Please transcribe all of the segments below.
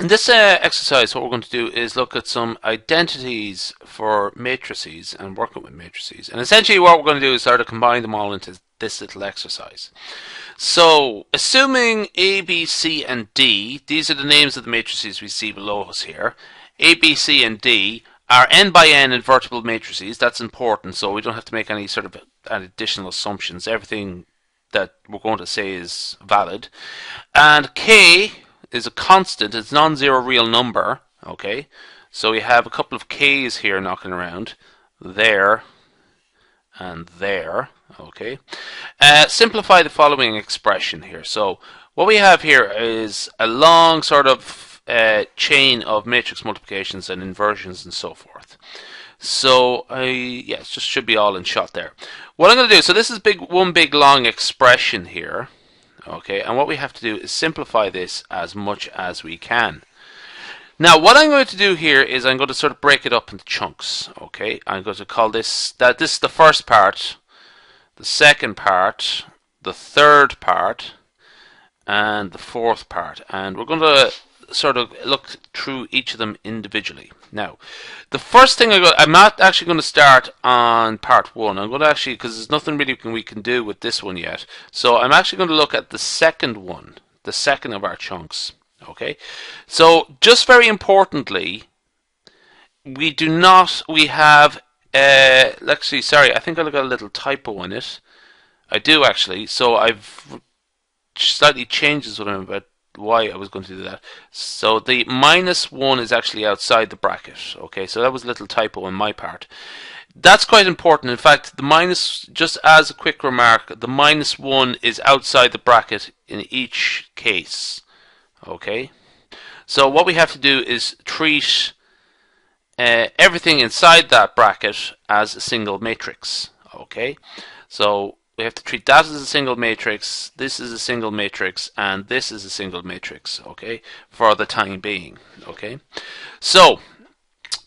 In this exercise, what we're going to do is look at some identities for matrices and working with matrices. And essentially what we're going to do is sort of combine them all into this little exercise. So, assuming A, B, C, and D, these are the names of the matrices we see below us here. A, B, C, and D are n by n invertible matrices. That's important, so we don't have to make any sort of additional assumptions. Everything that we're going to say is valid. And K is a constant, it's non-zero real number, okay? So we have a couple of K's here knocking around, there and there, okay? Simplify the following expression here. So what we have here is a long sort of chain of matrix multiplications and inversions and so forth. So it just should be all in shot there. What I'm going to do, so this is one big long expression here. Okay, and what we have to do is simplify this as much as we can. Now, what I'm going to do here is I'm going to sort of break it up into chunks. Okay, I'm going to call this is the first part, the second part, the third part, and the fourth part. And we're going to sort of look through each of them individually. Now, the first thing I'm not actually going to start on part one. I'm going to actually, because there's nothing really we can do with this one yet. So I'm actually going to look at the second one, the second of our chunks. Okay, so just very importantly, we have, actually, sorry, I think I got a little typo in it. I do actually, so I've slightly changed what I'm about. Why I was going to do that. So the -1 is actually outside the bracket. Okay, so that was a little typo on my part. That's quite important. In fact, just as a quick remark, the -1 is outside the bracket in each case. Okay, so what we have to do is treat everything inside that bracket as a single matrix. Okay, so we have to treat that as a single matrix, this is a single matrix, and this is a single matrix, okay, for the time being, okay. So,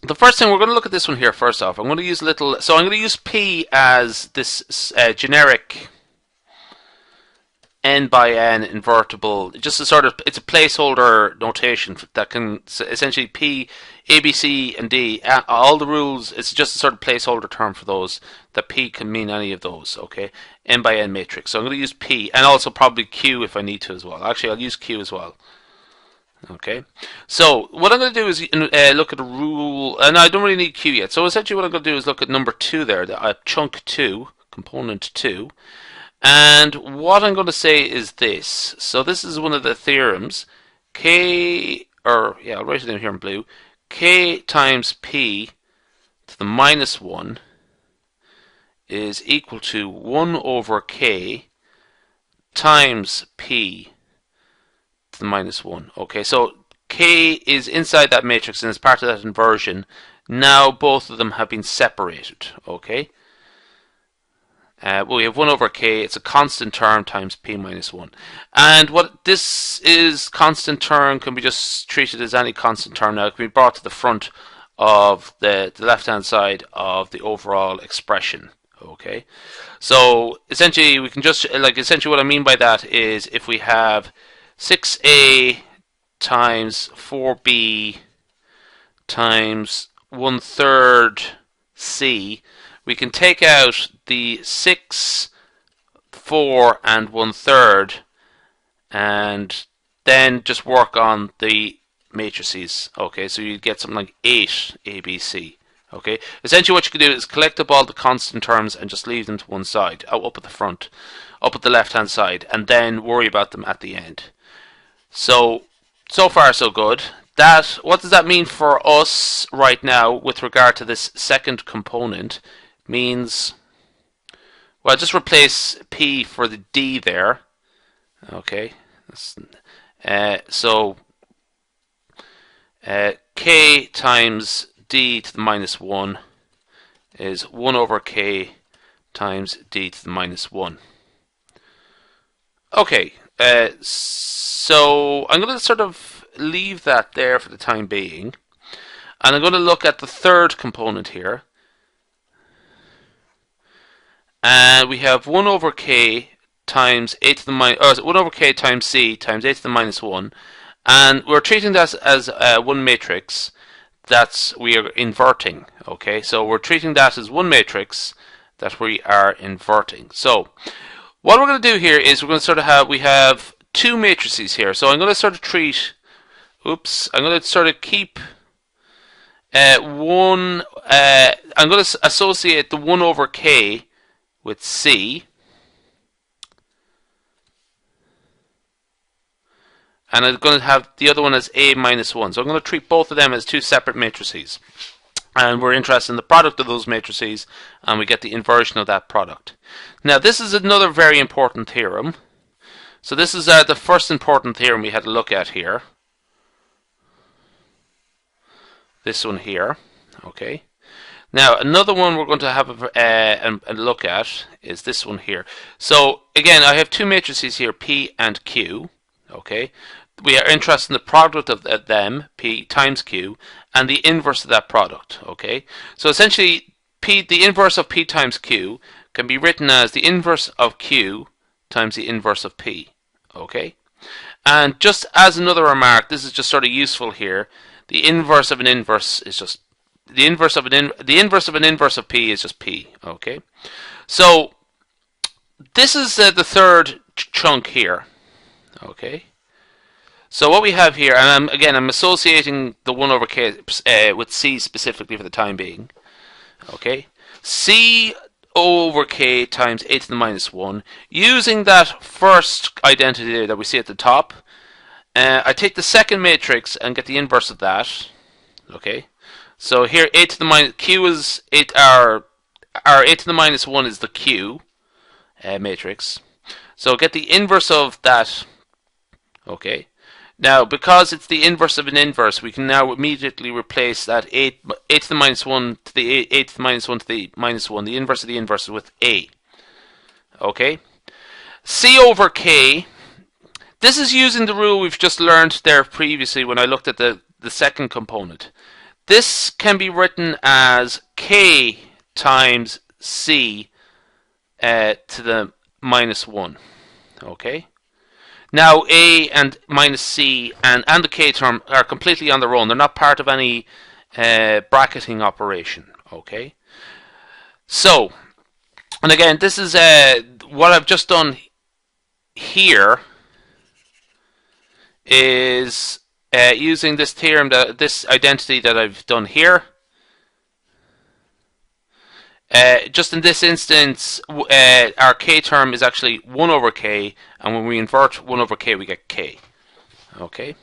the first thing, we're going to look at this one here first off. I'm going to use I'm going to use P as this generic n by n invertible, just a sort of, it's a placeholder notation that can essentially P, A, B, C, and D, all the rules, it's just a sort of placeholder term for those, that P can mean any of those, okay, n by n matrix. So I'm going to use P, and also probably Q if I need to as well. Actually, I'll use Q as well. Okay, so what I'm going to do is look at a rule, and I don't really need Q yet, so essentially what I'm going to do is look at number 2 there, chunk 2, component 2, and what I'm going to say is this. So this is one of the theorems. I'll write it down here in blue. K times P to the -1 is equal to 1 over K times P to the -1. Okay, so K is inside that matrix and is part of that inversion. Now both of them have been separated. Okay. We have 1 over K, it's a constant term times P minus 1. And what this is, constant term, can be just treated as any constant term now. It can be brought to the front of the left-hand side of the overall expression. Okay, so essentially we can just, essentially what I mean by that is if we have 6A times 4B times 1/3 C, we can take out the 6, 4, and 1/3 and then just work on the matrices. Okay, so you get something like 8 ABC. Okay, essentially what you can do is collect up all the constant terms and just leave them to one side, up at the front, up at the left hand side, and then worry about them at the end. So far so good. What does that mean for us right now with regard to this second component? Means, well, just replace P for the D there. Okay, so K times D to the -1 is 1 over K times D to the -1. Okay, so I'm going to sort of leave that there for the time being, and I'm going to look at the third component here. And we have 1 over K times 1 over K times C times a to the -1, and we're treating that as one matrix that we are inverting. Okay, so we're treating that as one matrix that we are inverting. So what we're going to do here is we're going to sort of have, we have two matrices here. So I'm going to sort of treat, I'm going to sort of keep I'm going to associate the 1 over k with C, and I'm going to have the other one as A minus 1. So I'm going to treat both of them as two separate matrices. And we're interested in the product of those matrices, and we get the inversion of that product. Now, this is another very important theorem. So this is the first important theorem we had to look at here. This one here. Okay. Now, another one we're going to have a look at is this one here. So, again, I have two matrices here, P and Q. Okay. We are interested in the product of them, P times Q, and the inverse of that product. Okay. So, essentially, the inverse of P times Q can be written as the inverse of Q times the inverse of P. Okay. And just as another remark, this is just sort of useful here. The inverse of an inverse is just the inverse of an inverse of P is just P. Okay, so this is the third chunk here. Okay, so what we have here, and I'm associating the 1 over k with C specifically for the time being. Okay, C over k times a to the minus 1. Using that first identity that we see at the top, I take the second matrix and get the inverse of that. Okay. So here, a to the minus q is our a to the minus 1 is the q matrix. So get the inverse of that. Okay. Now, because it's the inverse of an inverse, we can now immediately replace that a to the minus 1 to the a to the minus 1 to the minus 1, the inverse of the inverse, with a. Okay. C over k. This is using the rule we've just learned there previously when I looked at the second component. This can be written as k times c to the minus 1. Okay. Now a and minus c and the k term are completely on their own. They're not part of any bracketing operation. Okay. So, and again, this is what I've just done here is using this theorem, this identity that I've done here. Just in this instance, our k term is actually 1 over k, and when we invert 1 over k, we get k. Okay.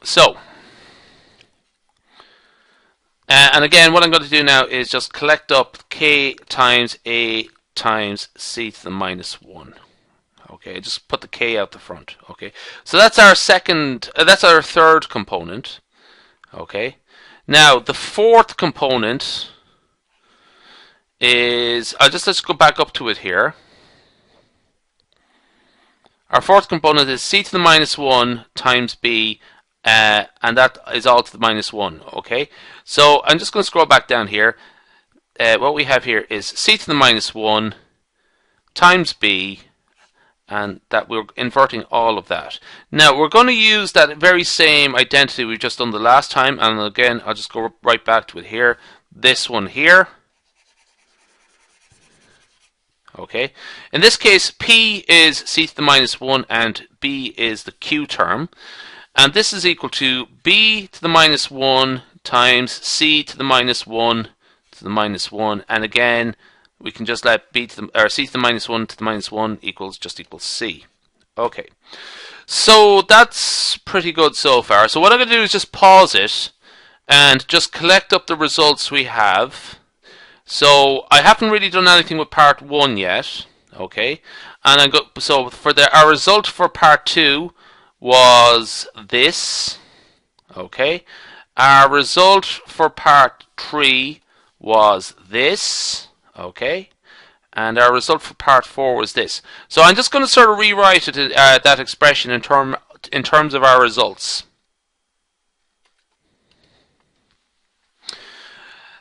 So, and again, what I'm going to do now is just collect up k times a times c to the minus 1. Okay, just put the k out the front. Okay, so that's our third component. Okay, now the fourth component is, let's go back up to it here. Our fourth component is c to the minus 1 times b, and that is all to the minus 1. Okay, so I'm just going to scroll back down here. What we have here is c to the minus 1 times b, and that we're inverting all of that. Now we're going to use that very same identity we've just done the last time, and again I'll just go right back to it here. This one here. Okay. In this case, p is c to the minus 1 and b is the q term. And this is equal to b to the minus 1 times c to the minus 1 to the minus 1, and again we can just let b to the, or c to the minus 1 to the minus 1 equals c. Okay, so that's pretty good so far. So what I'm going to do is just pause it and just collect up the results we have. So I haven't really done anything with part 1 yet. Okay, and so for our result for part 2 was this. Okay, our result for part 3 was this. Okay, and our result for part 4 was this. So I'm just going to sort of rewrite it, that expression in terms of our results.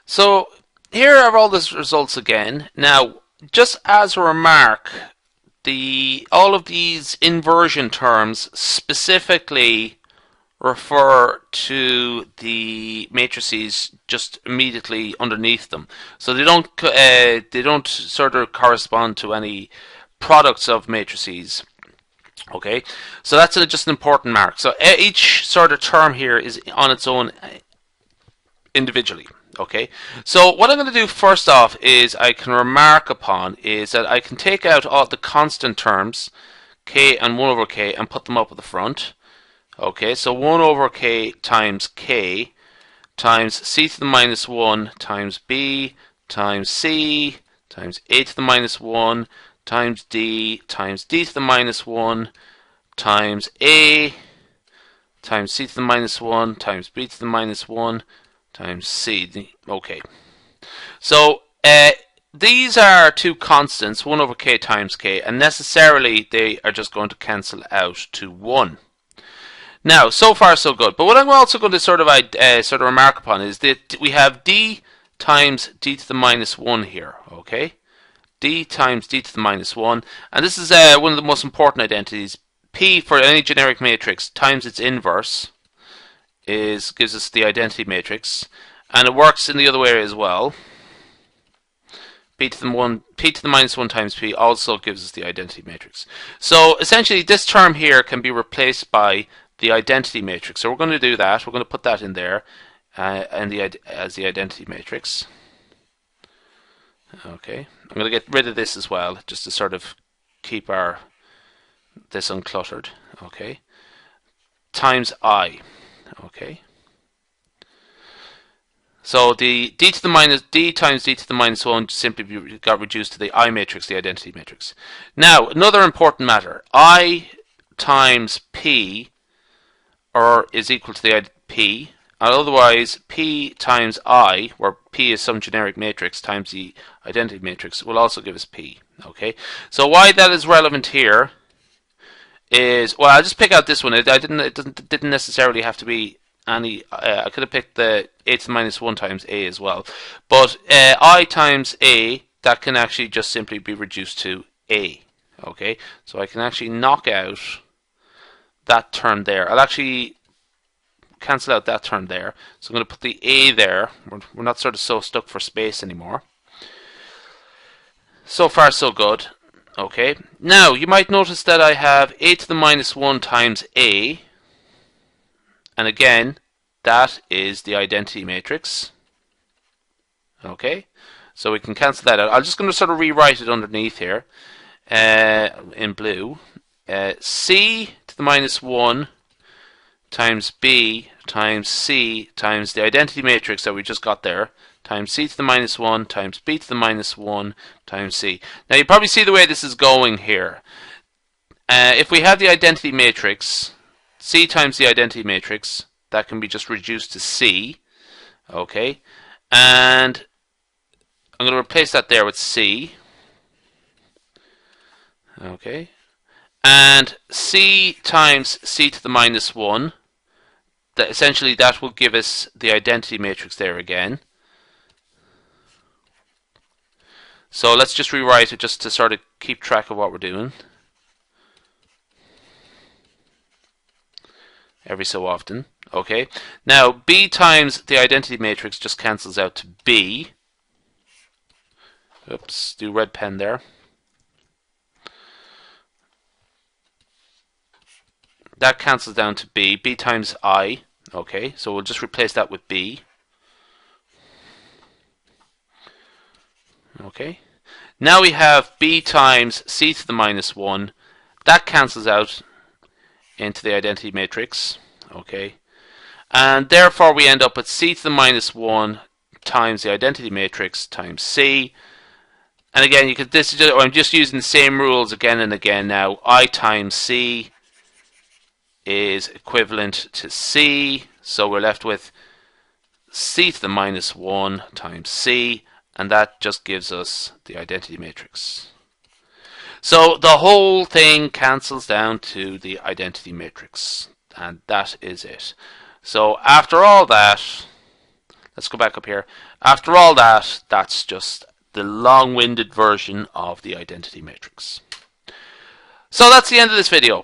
So here are all the results again. Now just as a remark, all of these inversion terms specifically refer to the matrices just immediately underneath them. So they don't sort of correspond to any products of matrices. Okay, so that's just an important mark. So each sort of term here is on its own individually. Okay, so what I'm going to do first off is I can remark upon is that I can take out all the constant terms, k and 1 over k, and put them up at the front. Okay, so 1 over k times k times c to the minus 1 times b times c times a to the minus 1 times d to the minus 1 times a times c to the minus 1 times b to the minus 1 times c. Okay, so these are two constants, 1 over k times k, and necessarily they are just going to cancel out to 1. Now, so far so good. But what I'm also going to sort of remark upon is that we have d times d to the minus 1 here. Okay, d times d to the minus 1, and this is one of the most important identities. P for any generic matrix times its inverse gives us the identity matrix, and it works in the other way as well. P to the minus 1 times P also gives us the identity matrix. So essentially this term here can be replaced by the identity matrix. So we're going to do that. We're going to put that in there as the identity matrix. Okay, I'm going to get rid of this as well, just to sort of keep this uncluttered. Okay, times I. Okay, so the d times d to the minus 1 simply got reduced to the I matrix, the identity matrix. Now, another important matter: I times P is equal to the P, and otherwise P times I, where P is some generic matrix, times the identity matrix, will also give us P. Okay, so why that is relevant here is, well, I'll just pick out this one. It didn't necessarily have to be any. I could have picked the a to the minus 1 times a as well, but I times a, that can actually just simply be reduced to a. Okay, so I can actually knock out that term there. I'll actually cancel out that term there. So I'm going to put the a there. We're not sort of so stuck for space anymore. So far so good. Okay, now you might notice that I have a to the minus 1 times a, and again that is the identity matrix. Okay, so we can cancel that out. I'm just going to sort of rewrite it underneath here in blue. C to the minus 1 times b times c times the identity matrix that we just got there, times c to the minus 1 times b to the minus 1 times c. Now you probably see the way this is going here. If we have the identity matrix, c times the identity matrix, that can be just reduced to c. Okay, and I'm going to replace that there with c. Okay, and c times c to the minus 1, that essentially that will give us the identity matrix there again. So let's just rewrite it just to sort of keep track of what we're doing every so often. Okay, now b times the identity matrix just cancels out to b. Oops, do red pen there. That cancels down to b times I. Okay, so we'll just replace that with b. Okay, now we have b times c to the minus 1. That cancels out into the identity matrix. Okay, and therefore we end up with c to the minus 1 times the identity matrix times c. And again, I'm just using the same rules again and again now. I times c is equivalent to c, so we're left with c to the minus 1 times c, and that just gives us the identity matrix. So the whole thing cancels down to the identity matrix, and that is it. So after all that, let's go back up here. After all that, that's just the long-winded version of the identity matrix. So that's the end of this video.